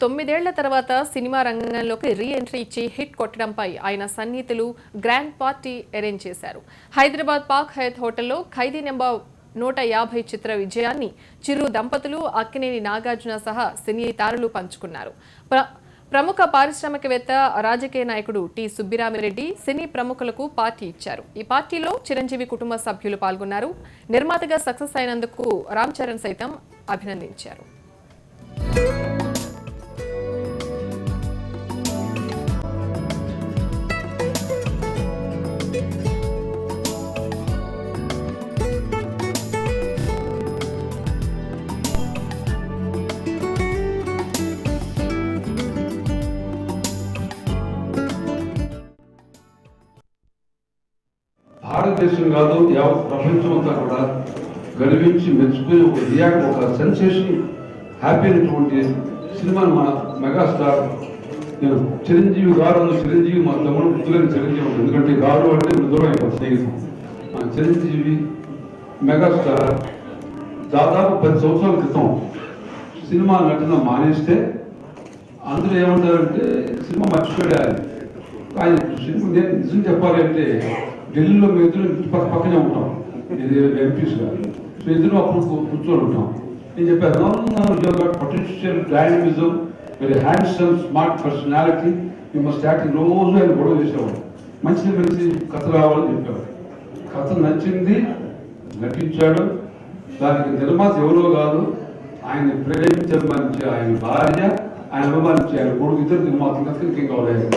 9 ఏళ్ల తర్వాత సినిమా రంగంలోకి రీ ఎంట్రీ ఇచ్చి హిట్ కొట్టడంపై ఆయన సన్నిహితులు గ్రాండ్ పార్టీ అరేంజ్ చేశారు. హైదరాబాద్ పాక్ హయత్ హోటల్లో ఖైదీ నెంబర్ 150 చిత్ర విజయాన్ని చిరు దంపతులు అక్కినేని నాగార్జున సహా సినీ తారలు పంచుకున్నారు. ప్రముఖ పారిశ్రామికవేత్త రాజకీయ నాయకుడు టి సుబ్బిరామిరెడ్డి సినీ ప్రముఖులకు పార్టీ ఇచ్చారు. ఈ పార్టీలో చిరంజీవి కుటుంబ సభ్యులు పాల్గొన్నారు. నిర్మాతగా సక్సెస్ అయినందుకు రామ్ చరణ్ సైతం అభినందించారు. భారతదేశం కాదు యావత్ ప్రపంచం అంతా కూడా గర్వించి మెచ్చుకుని ఒక సెన్సేషన్ హ్యాపీ అయినటువంటి సినిమాను మన మెగాస్టార్ నేను చిరంజీవి గారు చిరంజీవి మా తమ్ముడు పుత్రులని చిరంజీవి ఎందుకంటే గారు అంటే దూరం అయిపోతుంది స్నేహితులు చిరంజీవి మెగాస్టార్ దాదాపు 10 సంవత్సరాల క్రితం సినిమా నటన మానేస్తే అందరూ ఏమంటారంటే సినిమా మర్చిపోయారు. ఆయన సినిమా నేను నిజం చెప్పాలి అంటే ఢిల్లీలో మేము ఇద్దరు పక్కనే ఉంటాం, ఇది ఎంపీస్ గారు. సో ఇద్దరు అప్పుడు కూర్చొని ఉంటాం. నేను చెప్పాను potential dynamism, very handsome smart personality, you must acting. రోజు ఆయన గొడవ చేసేవాడు, మంచి కథ రావాలని చెప్పారు. కథ నచ్చింది, నటించాడు. దానికి నిర్మాత ఎవరో కాదు, ఆయన ప్రేమించే మంచి ఆయన భార్య, ఆయన అభిమానించి ఆయన కొడుకు, ఇద్దరు నిర్మాతలు కనుక ఇంకేం కావాలి.